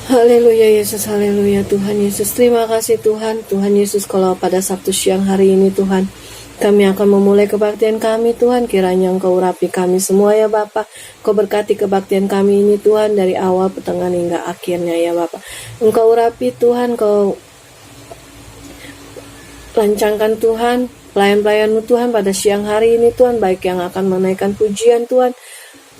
Haleluya Yesus, haleluya Tuhan Yesus. Terima kasih Tuhan, Tuhan Yesus, kalau pada Sabtu siang hari ini Tuhan, kami akan memulai kebaktian kami Tuhan. Kiranya Engkau urapi kami semua ya Bapa. Engkau berkati kebaktian kami ini Tuhan, dari awal, pertengahan hingga akhirnya ya Bapa. Engkau urapi Tuhan, Engkau rancangkan Tuhan pelayan-pelayan-Mu Tuhan pada siang hari ini Tuhan, baik yang akan menaikkan pujian Tuhan,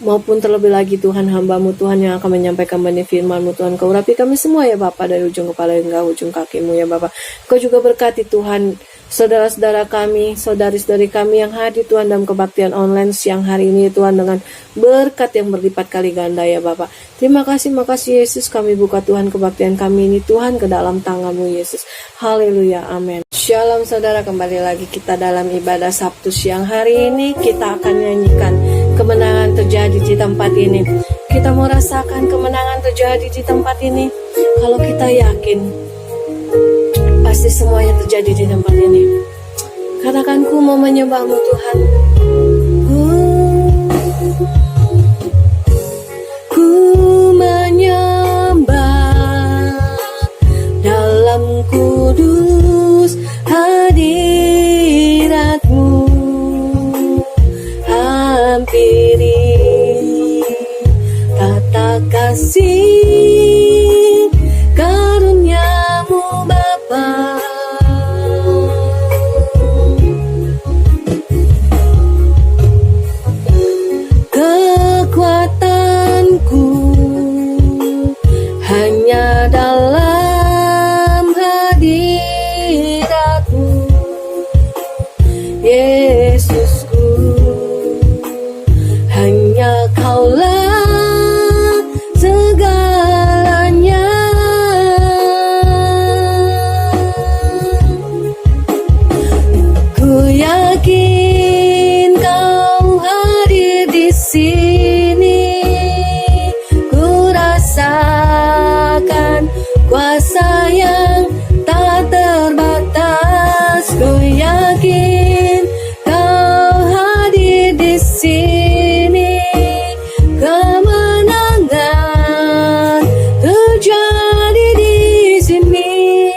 maupun terlebih lagi Tuhan hamba-Mu Tuhan yang akan menyampaikan benih firman-Mu Tuhan. Kau urapi kami semua ya Bapa, dari ujung kepala hingga ujung kaki-Mu ya Bapa. Kau juga berkati Tuhan saudara-saudara kami, saudari-saudari kami yang hadir Tuhan dalam kebaktian online siang hari ini Tuhan, dengan berkat yang berlipat kali ganda ya Bapa. Terima kasih, makasih Yesus, kami buka Tuhan kebaktian kami ini Tuhan ke dalam tangan-Mu Yesus. Haleluya, amin. Shalom saudara, kembali lagi kita dalam ibadah Sabtu siang hari ini. Kita akan nyanyikan kemenangan terjadi di tempat ini. Kita mau rasakan kemenangan terjadi di tempat ini. Kalau kita yakin, pasti semuanya terjadi di tempat ini. Katakan, ku mau menyembah-Mu Tuhan. Ku menyembah dalam kudus hadirat-Mu, hampiri tata kasih karunia-Mu Bapa. Kekuatanku hanya dalam hadirat-Mu, Yesusku, hanya Kaulah segalanya. Ku yakin Kau hadir di sini. Ku rasakan kuasa yang tak terbatas. Ku yakin Kau hadir di sini. Kemenangan terjadi di sini.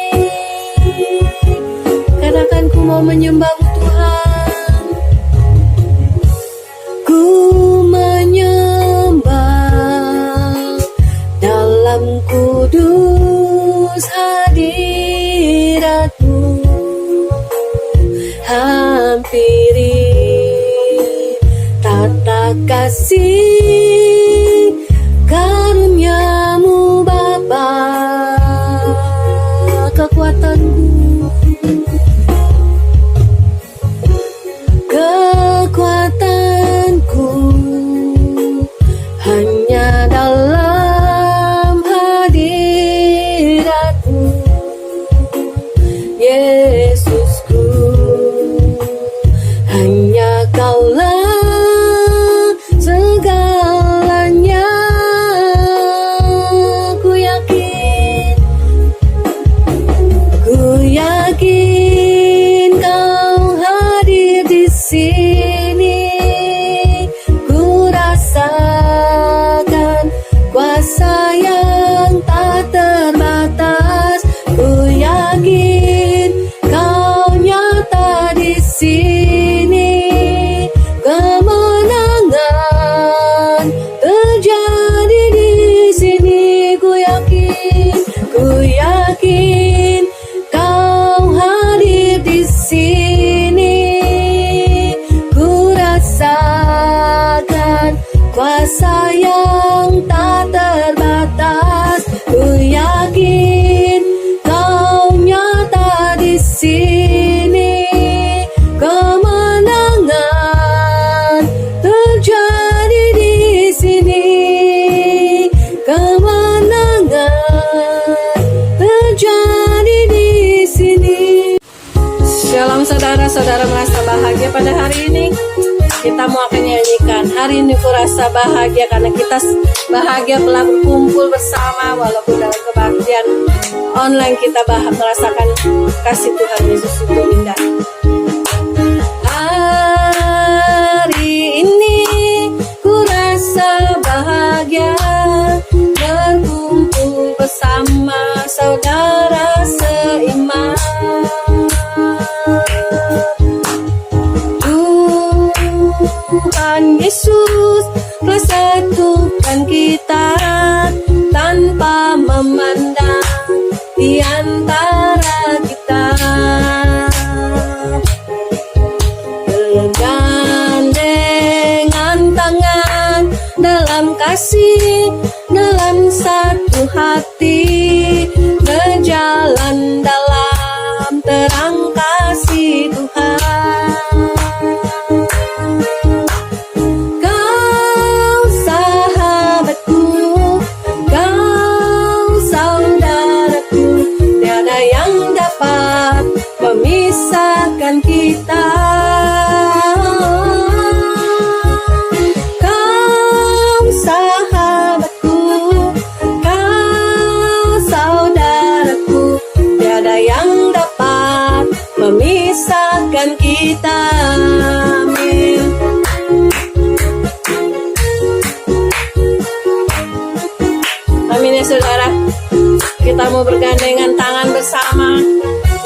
Katakan, ku mau menyembah-Mu Tuhan. Ku menyembah dalam kudus hadirat-Mu, hampiri tata kasih karunia-Mu Bapa. Kekuatanku hanya dalam hadirat-Mu, Yesusku, hanya Kaulah segalanya. Ku yakin Kau hadir di sini. Ku rasakan kuasa yang tak terbatas. Ku yakin Kau nyata di sini. Kemenangan terjadi di sini. Ku yakin Kau hadir di sini. Ku rasakan kuasa yang tak terbatas. Ku yakin Kau nyata di sini. Kemenangan terjadi di sini. Kemenangan terjadi di sini. Shalom saudara-saudara, merasa bahagia pada hari ini? Kita mau akan nyanyikan, hari ini ku rasa bahagia, karena kita bahagia telah berkumpul bersama. Walaupun dalam kebaktian online, kita merasakan kasih Tuhan Yesus itu indah. Hari ini ku rasa bahagia berkumpul bersama. memisahkan kita tanpa memandang di antara kita. Bergandengan tangan dalam kasih, dalam satu hati, berjalan dalam terang kasih Tuhan. Kau sahabatku, kau saudaraku, tiada yang dapat memisahkan kita. Kau sahabatku, kau saudaraku, tiada yang dapat memisahkan kita. Amin. Amin ya saudara. Kita mau bergandengan tangan bersama.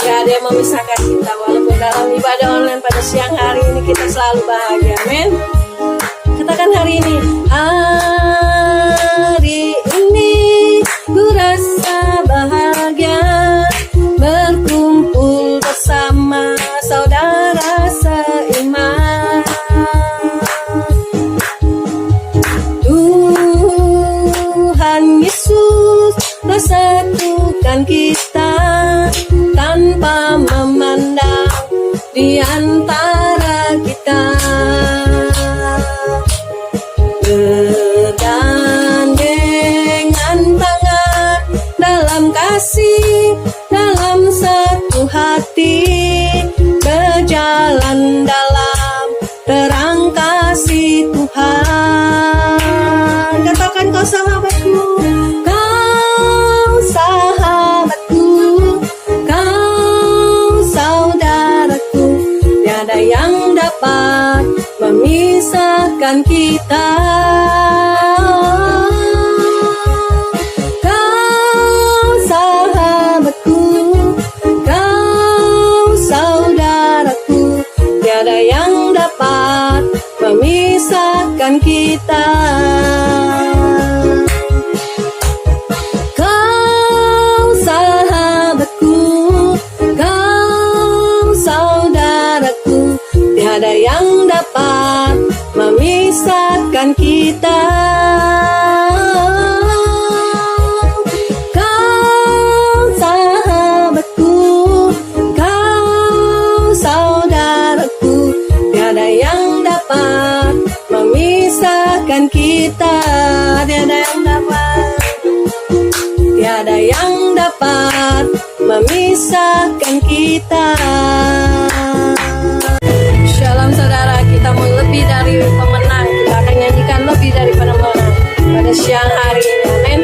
Gak ada yang memisahkan kita. Walaupun dalam ibadah online pada siang hari ini kita selalu bahagia. Amin. Katakan hari ini. Hari ini ku rasa bahagia berkumpul bersama saudara seiman. Tuhan Yesus bersatukan kita tanpa memandang di antara kita. Bergandengan tangan dalam kasih, dalam satu hati, berjalan dalam terang kasih Tuhan. Katakan kau sahabatku, kau sahabatku, kau saudaraku, tiada yang dapat memisahkan kita. Kau sahabatku, kau saudaraku, tiada yang dapat memisahkan kita. Kau sahabatku, kau saudaraku, tiada yang dapat memisahkan kita. Kau sahabatku, kau saudaraku, tiada yang dapat memisahkan kita. Tiada yang dapat, tiada yang dapat memisahkan kita. Shalom saudara, kita mau lebih dari pemenang. Kita akan nyanyikan lebih dari pemenang pada siang hari ini. Amin.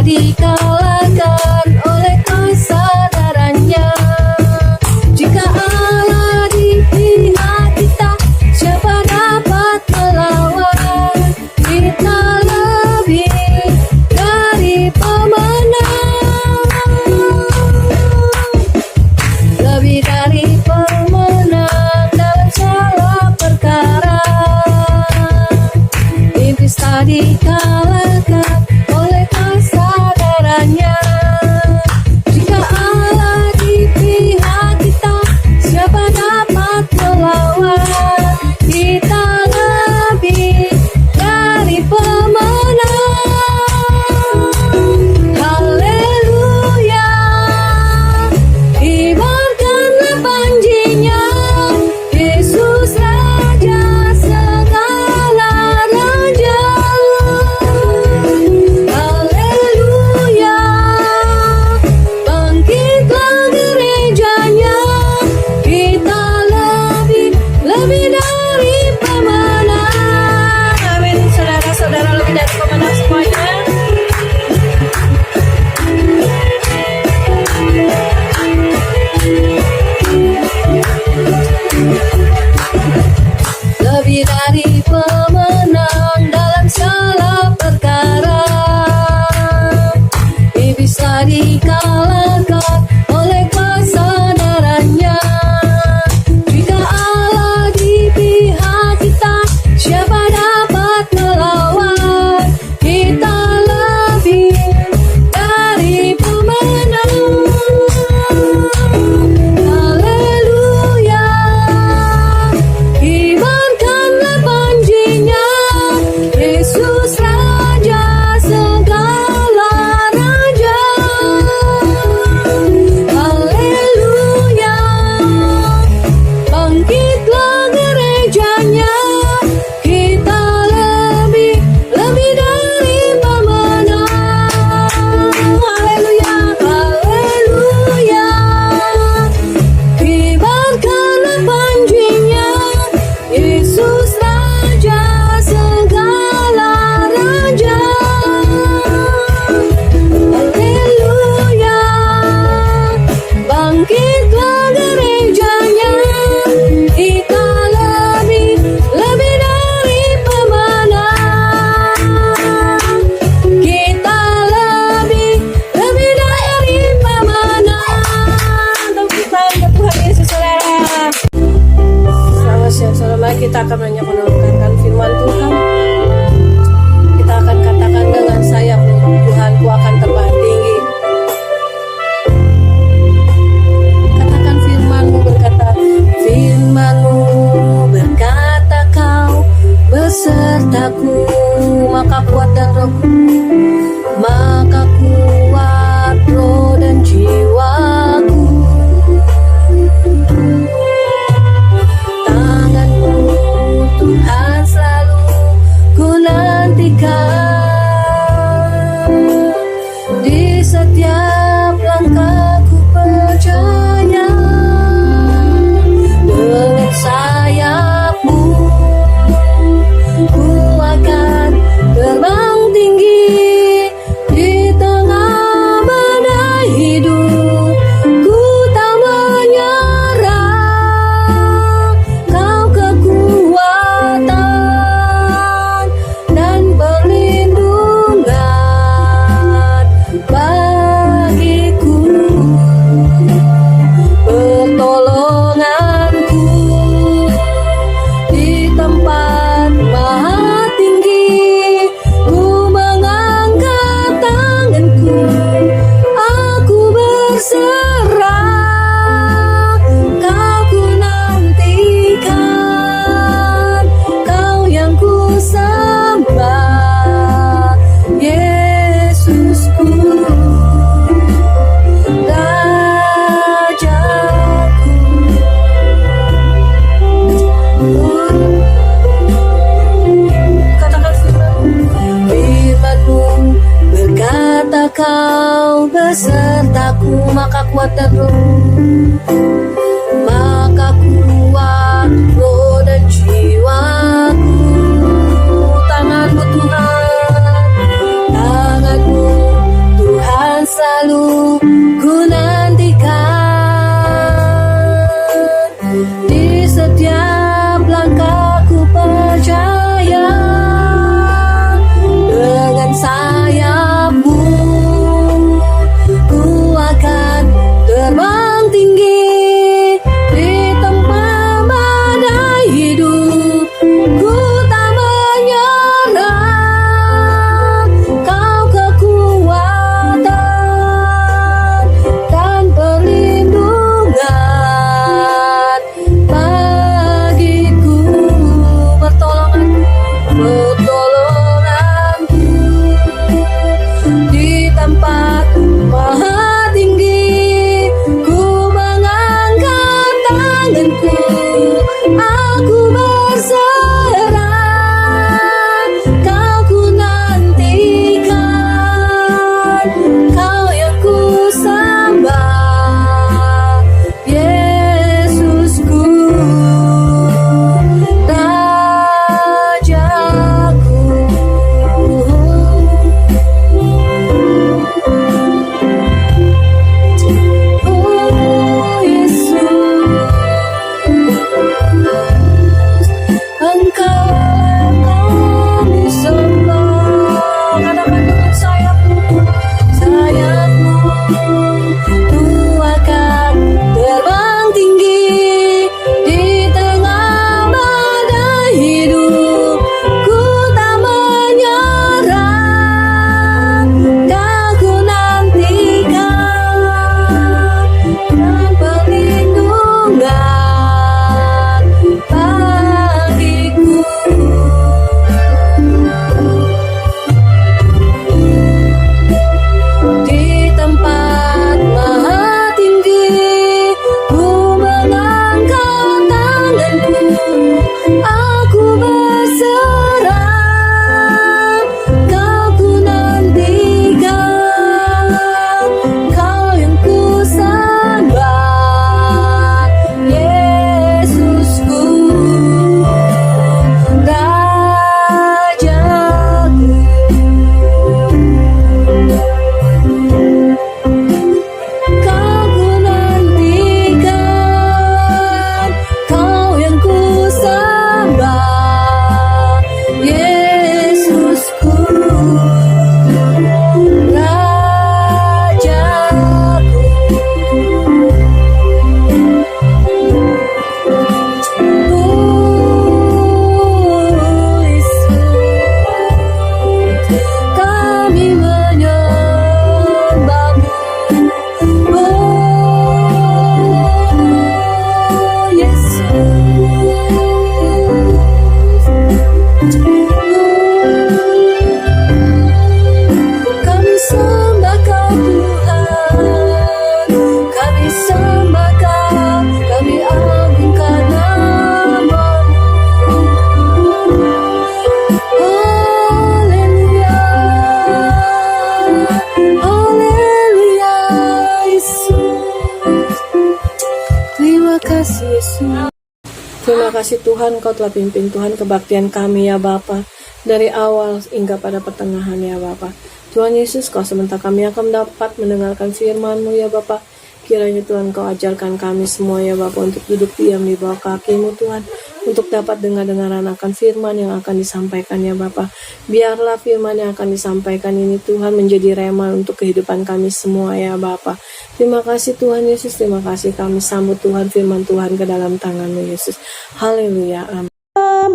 Dikalahkan oleh kesadarannya. Jika Allah di pihak kita, siapa dapat melawan? Kita lebih dari pemenang, lebih dari pemenang dalam segala perkara. Iblis tadi dikalahkan oleh kesadarannya. Jika Allah di pihak kita, siapa dapat melawan? Kita lebih dari pemenang. Haleluya, kibarkanlah panjinya, Yesus Raja segala raja. Haleluya, kita akan mendengarkan firman Tuhan. Kita akan katakan dengan sayap, Tuhanku akan terbang tinggi. Katakan firman-Mu berkata, firman-Mu berkata kau besertaku, maka kuat dan rohku, maka kuat roh dan jiwaku. Tangan-Mu Tuhan selalu ku nantikan, di setiap langkahku percaya, dengan sayap-Mu ku akan terbang tinggi di tengah badai hidup. Ku tak menyerah, kau kekuatan dan perlindungan bagiku, pertolonganku di tempat maha tinggi. Ku mengangkat tanganku, aku berserah, kau ku nantikan, kau yang ku sembah, Yesusku, Rajaku. Katakan firman-Mu berkata kau besertaku, maka kuat dan roh, maka kuat roh dan jiwaku. Tangan-Mu Tuhan, tangan-Mu Tuhan selalu ku nantikan, di setiap langkahku percaya, dengan sayap-Mu ku akan terbang tinggi Terima kasih Tuhan, Kau telah pimpin Tuhan kebaktian kami ya Bapa, dari awal hingga pada pertengahan ya Bapa. Tuhan Yesus, Kau sebentar kami akan dapat mendengarkan firman-Mu ya Bapa. Kiranya Tuhan Kau ajarkan kami semua ya Bapa untuk duduk diam di bawah kaki-Mu Tuhan, untuk dapat dengar-dengaran akan firman yang akan disampaikan ya Bapa. Biarlah firman yang akan disampaikan ini Tuhan menjadi rema untuk kehidupan kami semua ya Bapa. Terima kasih Tuhan Yesus, terima kasih kami sambut Tuhan firman Tuhan ke dalam tangan-Mu Yesus. Haleluya, amin.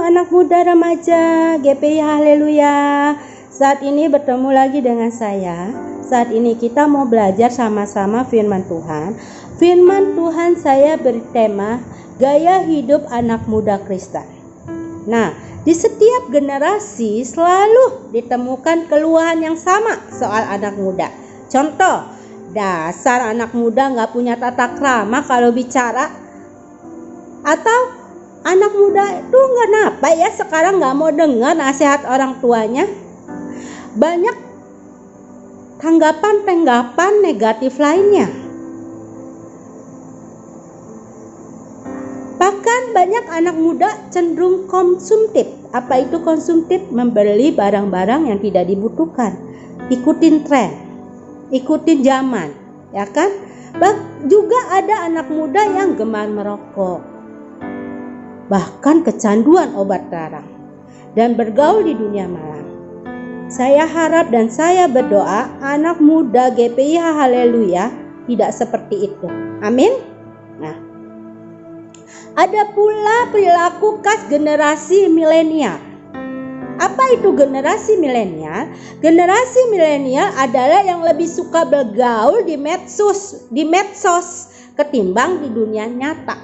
Anak muda remaja GPI, haleluya. Saat ini bertemu lagi dengan saya. Saat ini kita mau belajar sama-sama firman Tuhan. Firman Tuhan saya bertema gaya hidup anak muda Kristen. Nah, di setiap generasi selalu ditemukan keluhan yang sama soal anak muda. Contoh, dasar anak muda gak punya tata krama kalau bicara. Atau anak muda itu kenapa ya sekarang gak mau dengar nasihat orang tuanya. Banyak tanggapan-tanggapan negatif lainnya. Bahkan banyak anak muda cenderung konsumtif. Apa itu konsumtif? Membeli barang-barang yang tidak dibutuhkan, ikutin tren, ikutin zaman, ya kan? Juga ada anak muda yang gemar merokok, bahkan kecanduan obat terlarang, dan bergaul di dunia malam. Saya harap dan saya berdoa anak muda GPI haleluya tidak seperti itu. Amin. Nah, ada pula perilaku khas generasi milenial. Apa itu generasi milenial? Generasi milenial adalah yang lebih suka bergaul di medsos ketimbang di dunia nyata.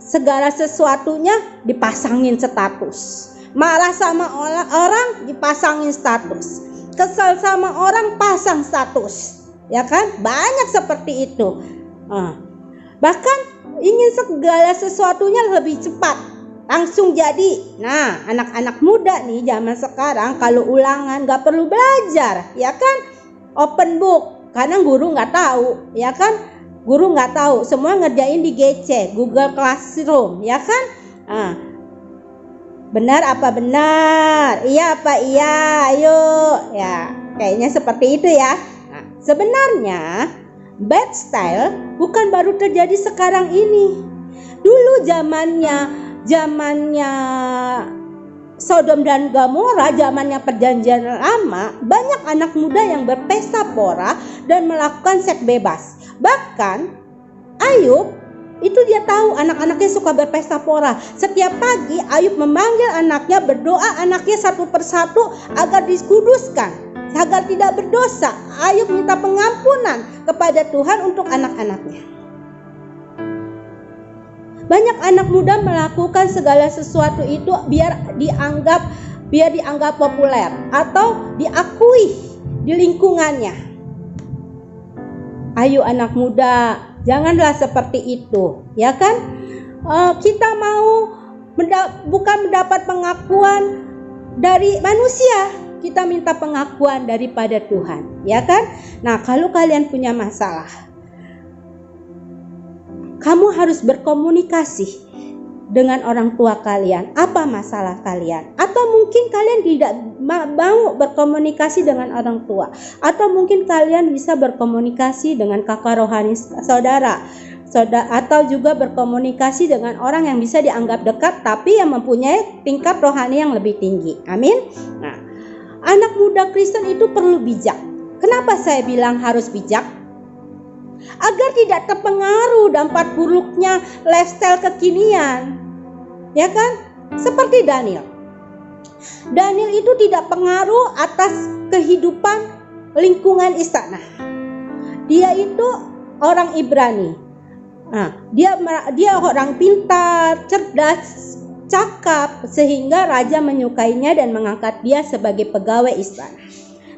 Segala sesuatunya dipasangin status. Marah sama orang dipasangin status, kesal sama orang pasang status, ya kan? Banyak seperti itu. Bahkan ingin segala sesuatunya lebih cepat, langsung jadi. Nah, anak-anak muda nih zaman sekarang kalau ulangan gak perlu belajar, ya kan? Open book, karena guru gak tahu, ya kan? Guru gak tahu, semua ngerjain di GC, Google Classroom, ya kan? Benar apa benar? Iya apa iya? Ayo. Ya, kayaknya seperti itu ya. Nah, sebenarnya bad style bukan baru terjadi sekarang ini. Dulu zamannya Sodom dan Gomora, zamannya perjanjian lama, banyak anak muda yang berpesta pora dan melakukan seks bebas. Bahkan Ayub itu dia tahu anak-anaknya suka berpesta pora. Setiap pagi Ayub memanggil anaknya, berdoa anaknya satu persatu agar dikuduskan, agar tidak berdosa. Ayub minta pengampunan kepada Tuhan untuk anak-anaknya. Banyak anak muda melakukan segala sesuatu itu biar dianggap populer atau diakui di lingkungannya. Ayo anak muda, janganlah seperti itu, ya kan? Kita mau bukan mendapat pengakuan dari manusia, kita minta pengakuan daripada Tuhan, ya kan? Nah, kalau kalian punya masalah, kamu harus berkomunikasi dengan orang tua kalian. Apa masalah kalian? Atau mungkin kalian tidak mau berkomunikasi dengan orang tua, atau mungkin kalian bisa berkomunikasi dengan kakak rohani saudara, atau juga berkomunikasi dengan orang yang bisa dianggap dekat tapi yang mempunyai tingkat rohani yang lebih tinggi. Amin. Nah, anak muda Kristen itu perlu bijak. Kenapa saya bilang harus bijak? Agar tidak terpengaruh dampak buruknya lifestyle kekinian, ya kan? Seperti Daniel itu tidak pengaruh atas kehidupan lingkungan istana. Dia itu orang Ibrani. Dia orang pintar, cerdas, cakap, sehingga raja menyukainya dan mengangkat dia sebagai pegawai istana.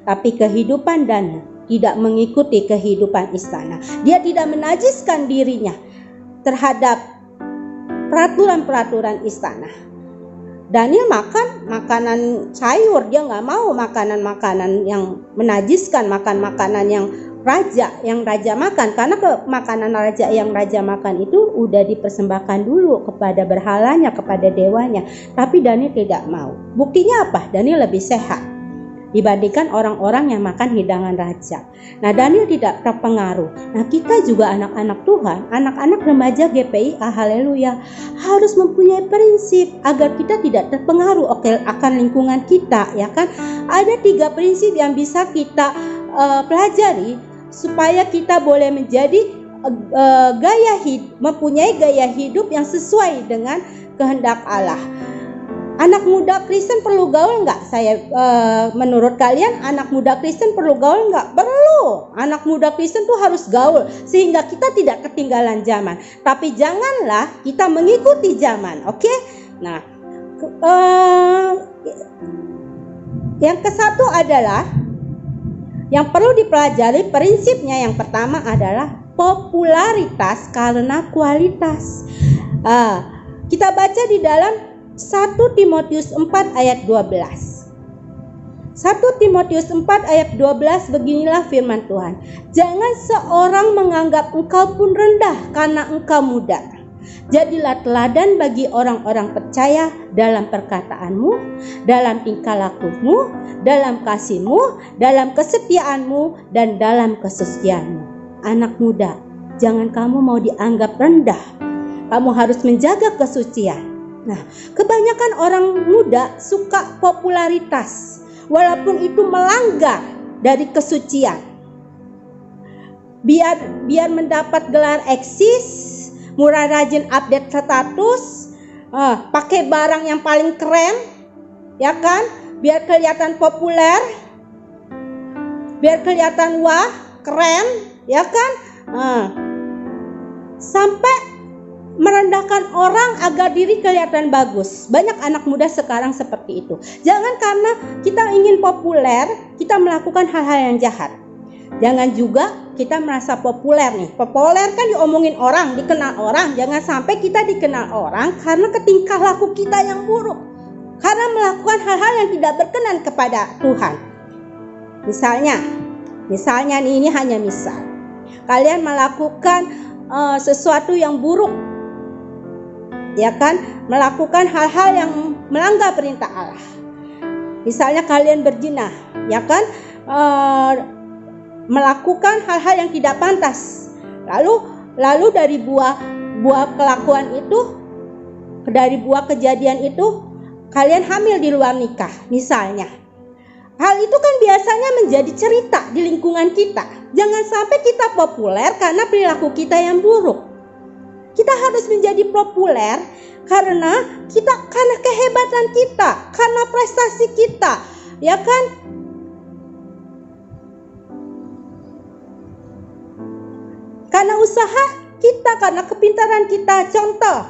Tapi kehidupan Daniel tidak mengikuti kehidupan istana. Dia tidak menajiskan dirinya terhadap peraturan-peraturan istana. Daniel makan makanan sayur, dia nggak mau makanan-makanan yang menajiskan, makan makanan yang raja yang raja makan, karena makanan raja yang raja makan itu udah dipersembahkan dulu kepada berhalanya, kepada dewanya. Tapi Daniel tidak mau. Buktinya apa? Daniel lebih sehat dibandingkan orang-orang yang makan hidangan raja. Nah, Daniel tidak terpengaruh. Nah, kita juga anak-anak Tuhan, anak-anak remaja GPIA, haleluya, harus mempunyai prinsip agar kita tidak terpengaruh akan lingkungan kita, ya kan? Ada 3 prinsip yang bisa kita pelajari supaya kita boleh menjadi mempunyai gaya hidup yang sesuai dengan kehendak Allah. Anak muda Kristen perlu gaul nggak? Menurut kalian anak muda Kristen perlu gaul nggak? Perlu. Anak muda Kristen tuh harus gaul sehingga kita tidak ketinggalan zaman. Tapi janganlah kita mengikuti zaman, oke? Nah, yang ke-1 adalah yang perlu dipelajari prinsipnya. Yang pertama adalah popularitas karena kualitas. Kita baca di dalam 1 Timotius 4 ayat 12. 1 Timotius 4 ayat 12, beginilah firman Tuhan. Jangan seorang menganggap engkau pun rendah karena engkau muda. Jadilah teladan bagi orang-orang percaya dalam perkataanmu, dalam tingkah lakumu, dalam kasihmu, dalam kesetiaanmu, dan dalam kesucianmu. Anak muda, jangan kamu mau dianggap rendah. Kamu harus menjaga kesucian. Nah, kebanyakan orang muda suka popularitas, walaupun itu melanggar dari kesucian. Biar mendapat gelar eksis, murah rajin update status, pakai barang yang paling keren, ya kan? Biar kelihatan populer, biar kelihatan wah, keren, ya kan? Sampai merendahkan orang agar diri kelihatan bagus. Banyak anak muda sekarang seperti itu. Jangan karena kita ingin populer, kita melakukan hal-hal yang jahat. Jangan juga kita merasa populer nih. Populer kan diomongin orang, dikenal orang. Jangan sampai kita dikenal orang karena tingkah laku kita yang buruk. Karena melakukan hal-hal yang tidak berkenan kepada Tuhan. Misalnya nih, ini hanya misal. Kalian melakukan sesuatu yang buruk, ya kan, melakukan hal-hal yang melanggar perintah Allah. Misalnya kalian berzina, ya kan, melakukan hal-hal yang tidak pantas. Lalu dari buah kelakuan itu, dari buah kejadian itu, kalian hamil di luar nikah, misalnya. Hal itu kan biasanya menjadi cerita di lingkungan kita. Jangan sampai kita populer karena perilaku kita yang buruk. Kita harus menjadi populer karena kehebatan kita, karena prestasi kita, ya kan? Karena usaha kita, karena kepintaran kita. Contoh,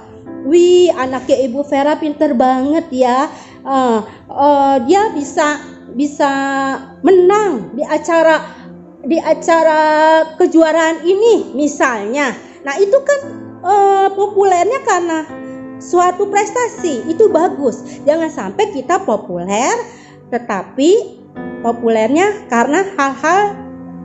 anaknya Ibu Vera pinter banget ya. Dia bisa menang di acara kejuaraan ini, misalnya. Nah, itu kan populernya karena suatu prestasi, itu bagus. Jangan sampai kita populer tetapi populernya karena hal-hal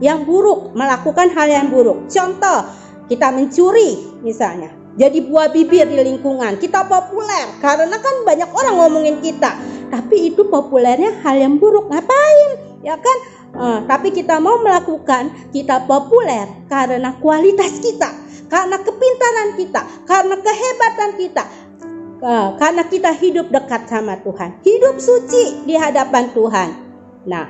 yang buruk, melakukan hal yang buruk. Contoh, kita mencuri misalnya, jadi buah bibir di lingkungan. Kita populer karena kan banyak orang ngomongin kita, tapi itu populernya hal yang buruk. Ngapain, ya kan? Tapi kita mau melakukan, kita populer karena kualitas kita, karena kepintaran kita, karena kehebatan kita, karena kita hidup dekat sama Tuhan, hidup suci di hadapan Tuhan. Nah,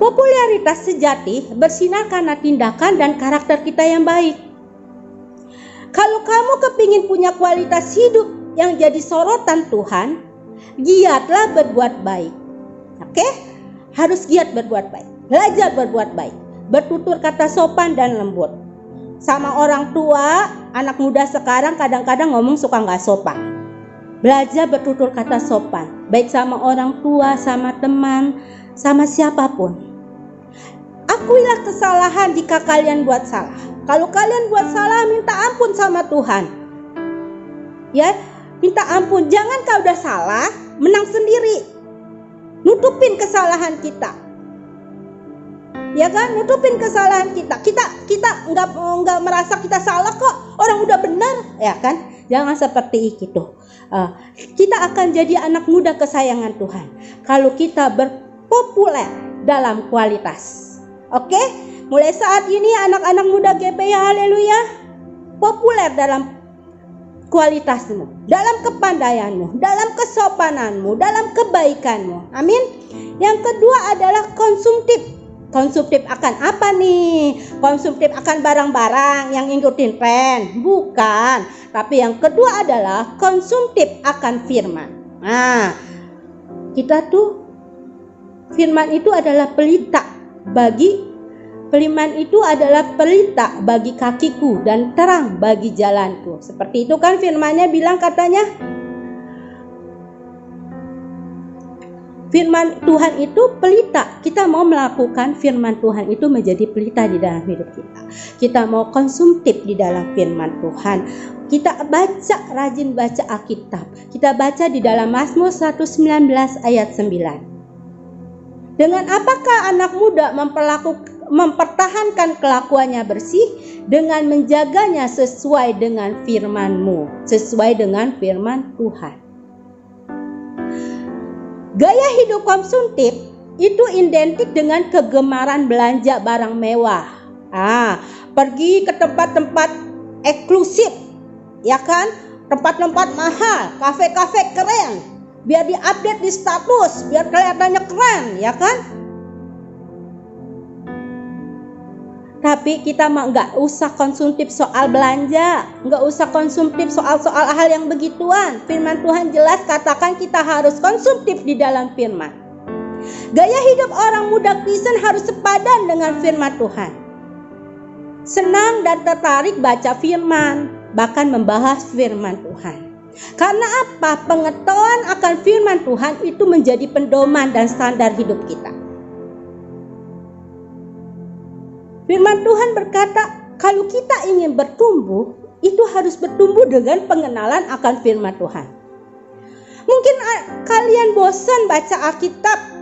popularitas sejati bersinar karena tindakan dan karakter kita yang baik. Kalau kamu kepingin punya kualitas hidup yang jadi sorotan Tuhan, giatlah berbuat baik. Oke? Harus giat berbuat baik. Belajar berbuat baik. Bertutur kata sopan dan lembut. Sama orang tua, anak muda sekarang kadang-kadang ngomong suka gak sopan. Belajar bertutur kata sopan. Baik sama orang tua, sama teman, sama siapapun. Akuilah kesalahan jika kalian buat salah. Kalau kalian buat salah, minta ampun sama Tuhan. Ya, minta ampun. Jangan kau udah salah, menang sendiri. Nutupin kesalahan kita. ya kan, nutupin kesalahan kita nggak merasa kita salah kok, orang udah benar, ya kan. Jangan seperti itu. Kita akan jadi anak muda kesayangan Tuhan kalau kita berpopuler dalam kualitas. Oke, mulai saat ini anak-anak muda GPI, haleluya, populer dalam kualitasmu, dalam kepandaianmu, dalam kesopananmu, dalam kebaikanmu. Amin. Yang kedua adalah konsumtif. Konsumtif akan apa nih? Konsumtif akan barang-barang yang ngikutin tren? Bukan. Tapi yang kedua adalah konsumtif akan firman. Nah, kita tuh firman itu adalah pelita bagi kakiku dan terang bagi jalanku. Seperti itu kan firmannya bilang, katanya firman Tuhan itu pelita. Kita mau melakukan firman Tuhan itu menjadi pelita di dalam hidup kita. Kita mau konsumtif di dalam firman Tuhan. Kita baca, rajin baca Alkitab. Kita baca di dalam Mazmur 119 ayat 9. Dengan apakah anak muda mempertahankan kelakuannya bersih? Dengan menjaganya sesuai dengan firman-Mu, sesuai dengan firman Tuhan. Gaya hidup konsumtif itu identik dengan kegemaran belanja barang mewah. Pergi ke tempat-tempat eksklusif, ya kan? Tempat-tempat mahal, kafe-kafe keren, biar diupdate di status, biar kelihatannya keren, ya kan? Tapi kita mah nggak usah konsumtif soal belanja, nggak usah konsumtif soal hal yang begituan. Firman Tuhan jelas katakan kita harus konsumtif di dalam firman. Gaya hidup orang muda Kristen harus sepadan dengan firman Tuhan. Senang dan tertarik baca firman, bahkan membahas firman Tuhan. Karena apa? Pengetahuan akan firman Tuhan itu menjadi pedoman dan standar hidup kita. Firman Tuhan berkata, kalau kita ingin bertumbuh, itu harus bertumbuh dengan pengenalan akan firman Tuhan. Mungkin kalian bosan baca Alkitab.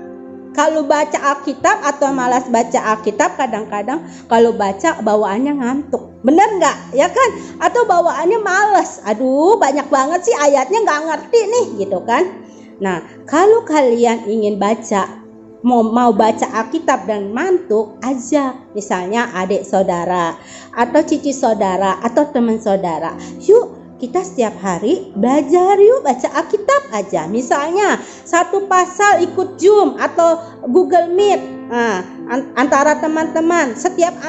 Kalau baca Alkitab atau malas baca Alkitab, kadang-kadang kalau baca bawaannya ngantuk. Bener nggak? Ya kan? Atau bawaannya malas. Aduh, banyak banget sih ayatnya, nggak ngerti nih, gitu kan? Nah, kalau kalian ingin baca, mau baca Alkitab dan mantuk, ajak misalnya adik saudara atau cici saudara atau teman saudara. Yuk kita setiap hari belajar, yuk baca Alkitab aja. Misalnya satu pasal ikut Zoom atau Google Meet. Antara teman-teman, setiap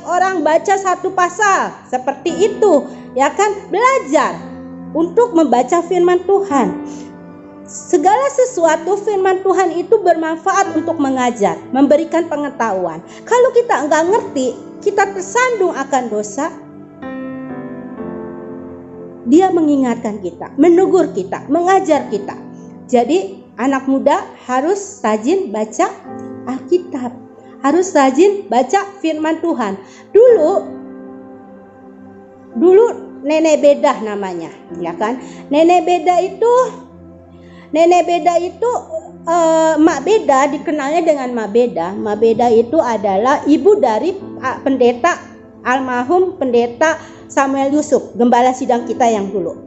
orang baca satu pasal. Seperti itu, ya kan? Belajar untuk membaca firman Tuhan. Segala sesuatu firman Tuhan itu bermanfaat untuk mengajar, memberikan pengetahuan. Kalau kita nggak ngerti, kita tersandung akan dosa, Dia mengingatkan kita, menegur kita, mengajar kita. Jadi anak muda harus rajin baca Alkitab, harus rajin baca firman Tuhan. Dulu Nenek Bedah namanya, ya kan? Nenek Beda itu Mak Beda, dikenalnya dengan Mak Beda. Mak Beda itu adalah ibu dari pendeta, almarhum pendeta Samuel Yusuf, gembala sidang kita yang dulu.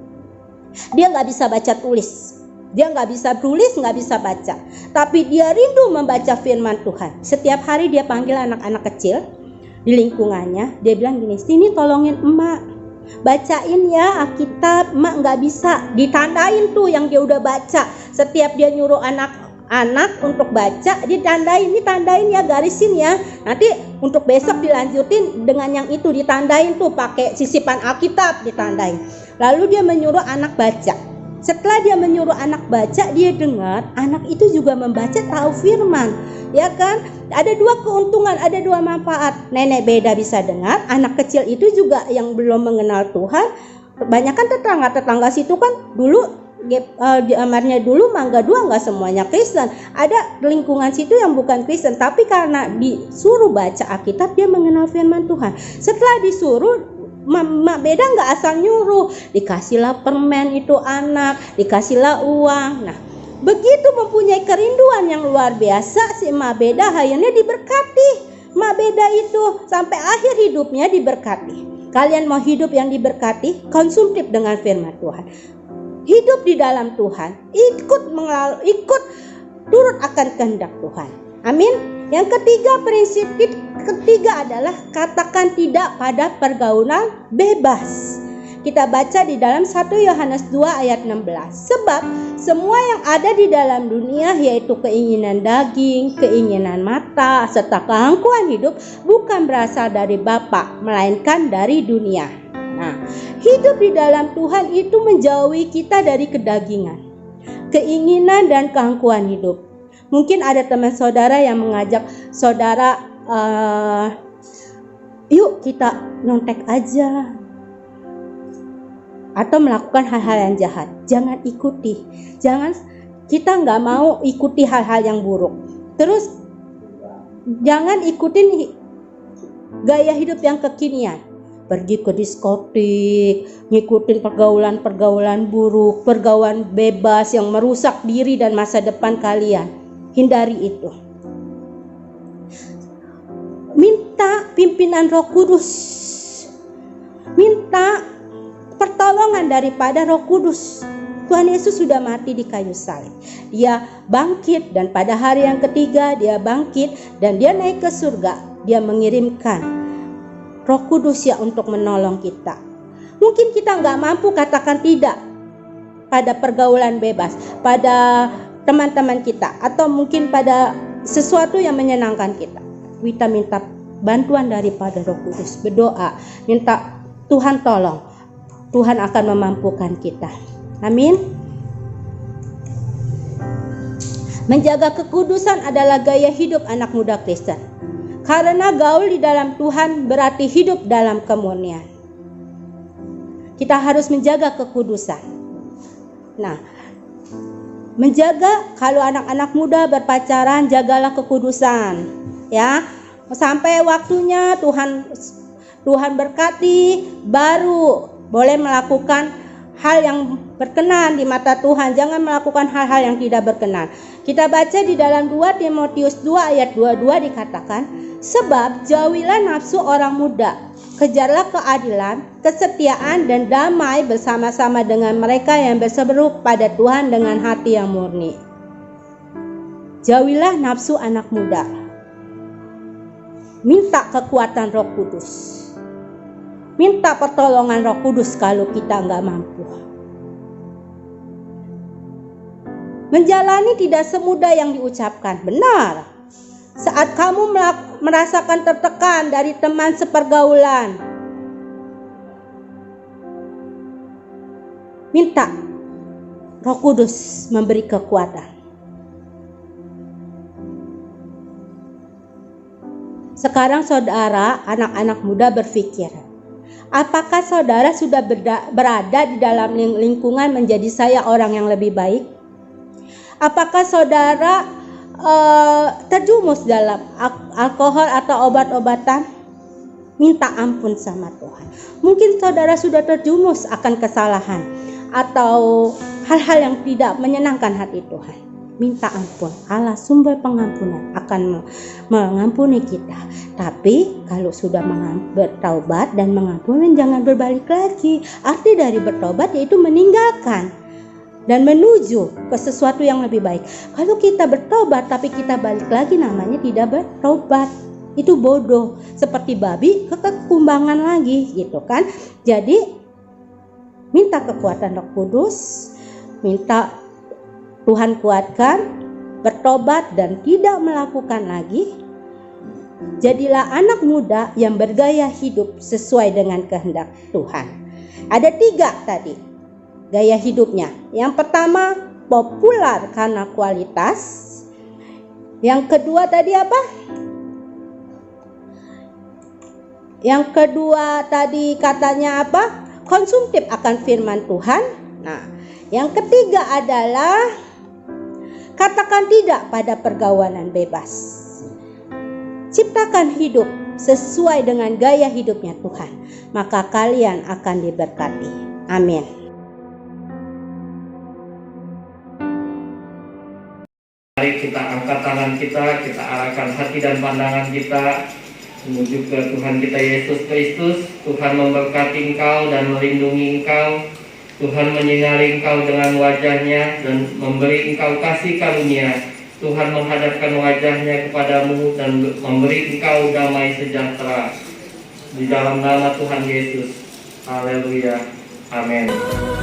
Dia nggak bisa baca tulis, dia nggak bisa tulis, nggak bisa baca, tapi dia rindu membaca firman Tuhan. Setiap hari dia panggil anak-anak kecil di lingkungannya, dia bilang gini, sini tolongin emak, bacain ya Alkitab, emak nggak bisa. Ditandain tuh yang dia udah baca. Setiap dia nyuruh anak-anak untuk baca, ditandain, ini tandain ya, garisin ya. Nanti untuk besok dilanjutin dengan yang itu, ditandain tuh pakai sisipan Alkitab, ditandain. Lalu dia menyuruh anak baca. Setelah dia menyuruh anak baca, dia dengar anak itu juga membaca, tahu firman, ya kan? Ada dua keuntungan, ada dua manfaat. Nenek Beda bisa dengar, anak kecil itu juga yang belum mengenal Tuhan. Kebanyakan tetangga situ kan dulu di amarnya dulu Mangga 2 nggak semuanya Kristen, ada lingkungan situ yang bukan Kristen, tapi karena disuruh baca Alkitab dia mengenal firman Tuhan. Setelah disuruh, Mak Beda nggak asal nyuruh, dikasihlah permen itu anak, dikasihlah uang. Nah, begitu mempunyai kerinduan yang luar biasa, si Mak Beda akhirnya diberkati. Nggak beda itu, sampai akhir hidupnya diberkati. Kalian mau hidup yang diberkati, konsumtif dengan firman Tuhan. Hidup di dalam Tuhan, ikut turut akan kehendak Tuhan. Amin. Yang ketiga, prinsip ketiga adalah katakan tidak pada pergaulan bebas. Kita baca di dalam 1 Yohanes 2 ayat 16. Sebab semua yang ada di dalam dunia, yaitu keinginan daging, keinginan mata, serta keangkuhan hidup, bukan berasal dari Bapa, melainkan dari dunia. Nah, hidup di dalam Tuhan itu menjauhi kita dari kedagingan, keinginan dan keangkuhan hidup. Mungkin ada teman saudara yang mengajak saudara, yuk kita nyontek aja, atau melakukan hal-hal yang jahat. Jangan ikuti. Kita nggak mau ikuti hal-hal yang buruk. Terus jangan ikutin gaya hidup yang kekinian. Pergi ke diskotik, ngikutin pergaulan-pergaulan buruk, pergaulan bebas yang merusak diri dan masa depan kalian. Hindari itu. Minta pimpinan Roh Kudus. Minta pertolongan daripada Roh Kudus. Tuhan Yesus sudah mati di kayu salib. Dia bangkit, dan pada hari yang ketiga dia bangkit dan dia naik ke surga. Dia mengirimkan Roh Kudus ya untuk menolong kita. Mungkin kita nggak mampu katakan tidak pada pergaulan bebas, pada teman-teman kita, atau mungkin pada sesuatu yang menyenangkan kita. Kita minta bantuan daripada Roh Kudus, berdoa, minta Tuhan tolong. Tuhan akan memampukan kita. Amin. Menjaga kekudusan adalah gaya hidup anak muda Kristen. Karena gaul di dalam Tuhan berarti hidup dalam kemurnian. Kita harus menjaga kekudusan. Nah, menjaga, kalau anak-anak muda berpacaran, jagalah kekudusan. Ya, sampai waktunya Tuhan berkati, baru boleh melakukan hal yang berkenan di mata Tuhan. Jangan melakukan hal-hal yang tidak berkenan. Kita baca di dalam 2 Timotius 2 ayat 22 dikatakan, sebab jauhilah nafsu orang muda, kejarlah keadilan, kesetiaan dan damai bersama-sama dengan mereka yang berseru pada Tuhan dengan hati yang murni. Jauhilah nafsu anak muda. Minta kekuatan Roh Kudus. Minta pertolongan Roh Kudus kalau kita nggak mampu. Menjalani tidak semudah yang diucapkan. Benar. Saat kamu merasakan tertekan dari teman sepergaulan, minta Roh Kudus memberi kekuatan. Sekarang saudara, anak-anak muda berpikir, apakah saudara sudah berada di dalam lingkungan menjadi saya orang yang lebih baik? Apakah saudara terjumus dalam alkohol atau obat-obatan? Minta ampun sama Tuhan. Mungkin saudara sudah terjumus akan kesalahan atau hal-hal yang tidak menyenangkan hati Tuhan. Minta ampun. Allah sumber pengampunan akan mengampuni kita. Tapi kalau sudah bertaubat dan mengampuni, jangan berbalik lagi. Arti dari bertobat yaitu meninggalkan dan menuju ke sesuatu yang lebih baik. Kalau kita bertobat tapi kita balik lagi, namanya tidak bertobat. Itu bodoh, seperti babi kekumbangan lagi gitu kan. Jadi minta kekuatan Roh Kudus, minta Tuhan kuatkan, bertobat dan tidak melakukan lagi. Jadilah anak muda yang bergaya hidup sesuai dengan kehendak Tuhan. Ada 3 tadi gaya hidupnya. Yang pertama, populer karena kualitas. Yang kedua tadi apa? Yang kedua tadi katanya apa? Konsumtif akan firman Tuhan. Nah, yang ketiga adalah katakan tidak pada pergaulan bebas. Ciptakan hidup sesuai dengan gaya hidupnya Tuhan, maka kalian akan diberkati. Amin. Mari kita angkat tangan kita arahkan hati dan pandangan kita menuju ke Tuhan kita Yesus Kristus. Tuhan memberkati engkau dan melindungi engkau. Tuhan menyinari engkau dengan wajahnya dan memberi engkau kasih karunia. Tuhan menghadapkan wajahnya kepadamu dan memberi engkau damai sejahtera. Di dalam nama Tuhan Yesus. Haleluya. Amin.